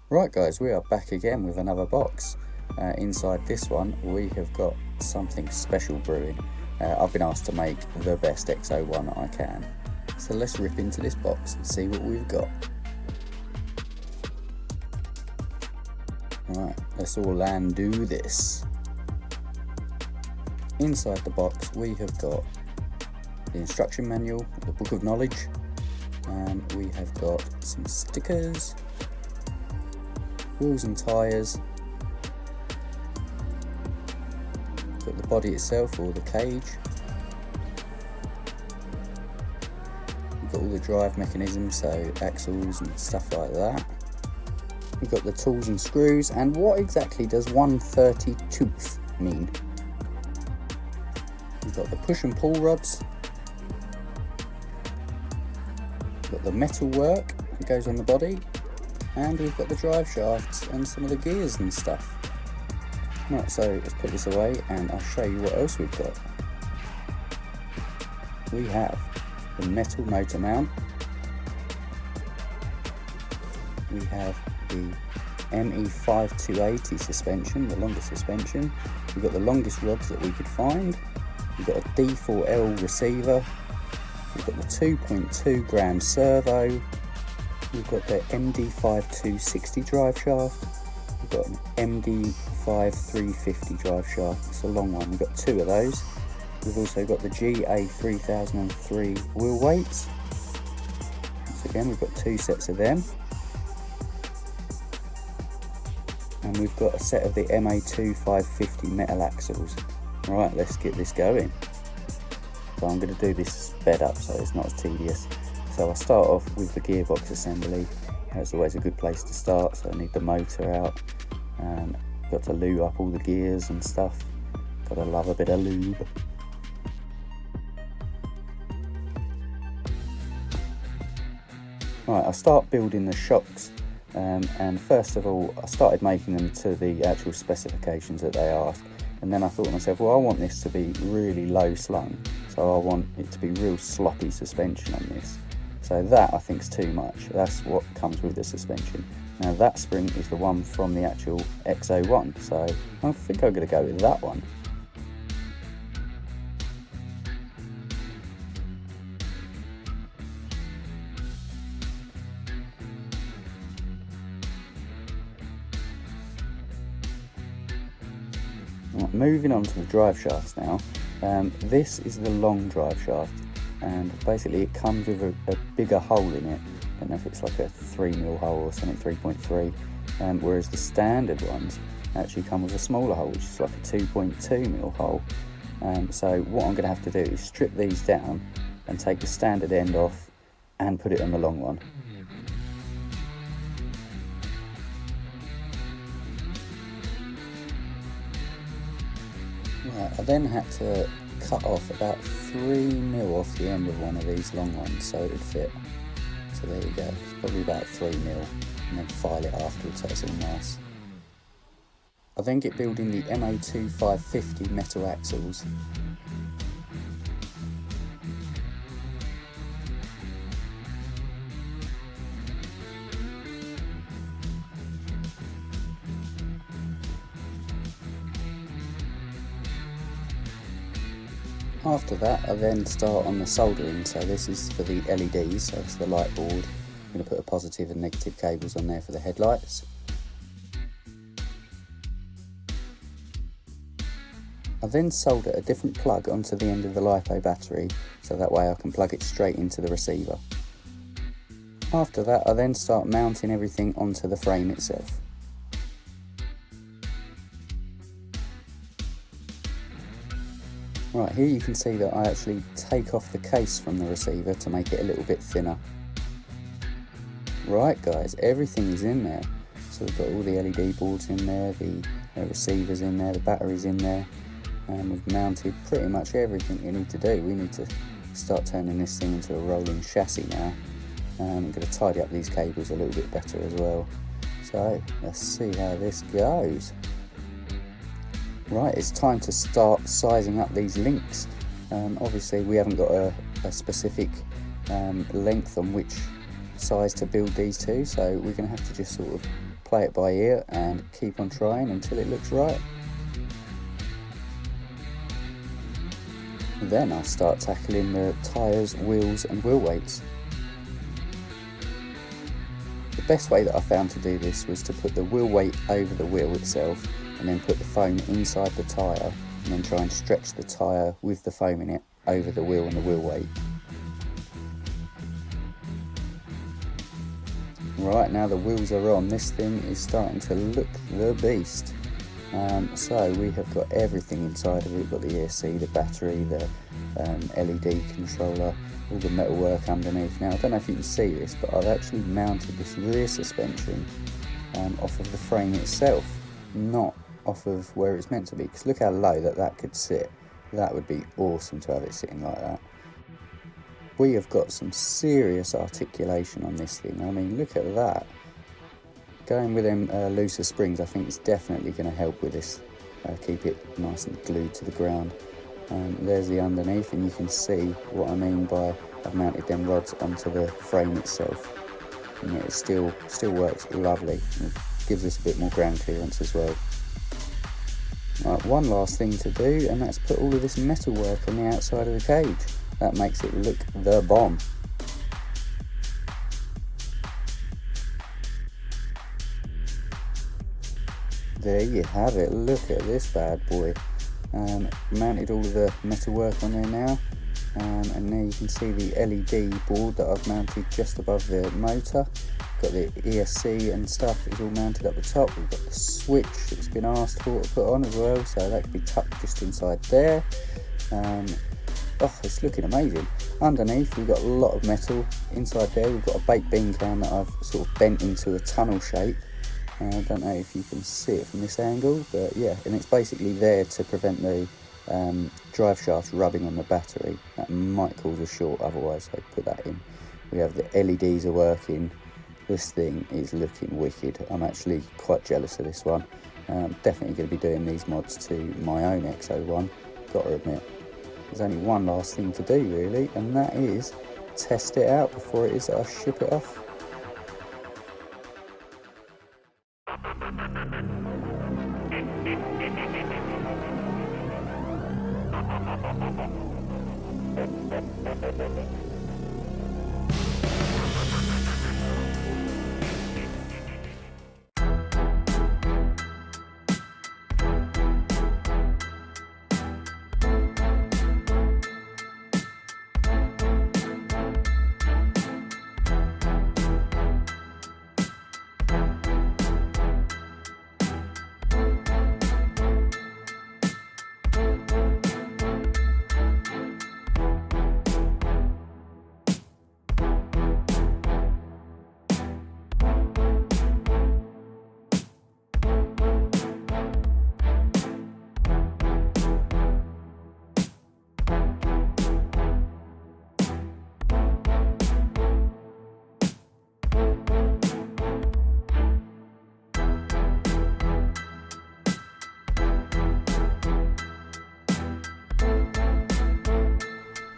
Right guys, we are back again with another box. Inside this one we have got something special brewing. I've been asked to make the best X01 I can. So let's rip into this box and see what we've got. Right, let's all do this. Inside the box we have got the instruction manual, the book of knowledge, and we have got some stickers, wheels and tyres, got the body itself or the cage, we've got all the drive mechanisms, so axles and stuff like that. We've got the tools and screws, and what exactly does 132X mean? We've got the push and pull rods, we've got the metal work that goes on the body, and we've got the drive shafts and some of the gears and stuff. Right, so let's put this away and I'll show you what else we've got. We have the metal motor mount, we have the ME5280 suspension, the longest suspension, we've got the longest rods that we could find, we've got a D4L receiver, we've got the 2.2 gram servo, we've got the MD5260 drive shaft, we've got an MD5350 drive shaft, it's a long one, we've got two of those. We've also got the GA3003 wheel weights, so again we've got two sets of them. And we've got a set of the MA2550 metal axles. Right, let's get this going. So I'm going to do this sped up so it's not as tedious. So I'll start off with the gearbox assembly. That's always a good place to start, so I need the motor out. Got to lube up all the gears and stuff. Gotta love a bit of lube. Right, I'll start building the shocks. And first of all, I started making them to the actual specifications that they asked. And then I thought to myself, well, I want this to be really low slung. So I want it to be real sloppy suspension on this. So that I think is too much. That's what comes with the suspension. Now that spring is the one from the actual X01. So I think I'm going to go with that one. Right, moving on to the drive shafts now. This is the long drive shaft, and basically it comes with a bigger hole in it. I don't know if it's like a 3mm hole or something, 3.3, whereas the standard ones actually come with a smaller hole, which is like a 2.2mm hole. So what I'm going to have to do is strip these down and take the standard end off and put it on the long one. Right, I then had to cut off about 3mm off the end of one of these long ones so it would fit. So there you go, it's probably about 3mm, and then file it afterwards so it's all nice. I then get building the MA2550 metal axles. After that, I then start on the soldering. So this is for the LEDs, so it's the light board. I'm going to put a positive and negative cables on there for the headlights. I then solder a different plug onto the end of the LiPo battery, so that way I can plug it straight into the receiver. After that, I then start mounting everything onto the frame itself. Right, here you can see that I actually take off the case from the receiver to make it a little bit thinner. Right guys, everything is in there. So we've got all the LED boards in there, the receivers in there, the batteries in there, and we've mounted pretty much everything we need to do. We need to start turning this thing into a rolling chassis now. I'm going to tidy up these cables a little bit better as well. So let's see how this goes. Right, it's time to start sizing up these links. Obviously we haven't got a specific length on which size to build these to, so we're going to have to just sort of play it by ear and keep on trying until it looks right. Then I'll start tackling the tyres, wheels and wheel weights. The best way that I found to do this was to put the wheel weight over the wheel itself and then put the foam inside the tyre and then try and stretch the tyre with the foam in it over the wheel and the wheel weight. Right, now the wheels are on, this thing is starting to look the beast. So we have got everything inside of it. We've got the ESC, the battery, the LED controller, all the metal work underneath. Now I don't know if you can see this, but I've actually mounted this rear suspension off of the frame itself, not off of where it's meant to be, because look how low that could sit. That would be awesome to have it sitting like that. We have got some serious articulation on this thing. I mean, look at that. Going with them looser springs, I think it's definitely going to help with this. Keep it nice and glued to the ground. There's the underneath, and you can see what I mean by I've mounted them rods onto the frame itself. And yeah, it still works lovely. It gives us a bit more ground clearance as well. Right, one last thing to do, and that's put all of this metal work on the outside of the cage. That makes it look the bomb. There you have it, look at this bad boy. Mounted all of the metal work on there now, and now you can see the LED board that I've mounted just above the motor. Got the ESC and stuff is all mounted up the top. We've got the switch that's been asked for to put on as well, so that can be tucked just inside there. Oh, it's looking amazing. Underneath we've got a lot of metal. Inside there we've got a baked bean can that I've sort of bent into a tunnel shape. I don't know if you can see it from this angle, but yeah, and it's basically there to prevent the drive shafts rubbing on the battery. That might cause a short otherwise, so put that in. We have the LEDs are working. This thing is looking wicked. I'm actually quite jealous of this one. Definitely going to be doing these mods to my own X01, gotta admit. There's only one last thing to do really, and that is test it out before it is that I ship it off.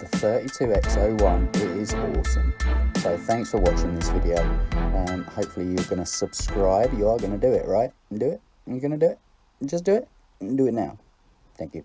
The 32X01, it is awesome. So thanks for watching this video. Hopefully you're going to subscribe. You are going to do it, right? Do it? You're going to do it? Just do it? Do it now. Thank you.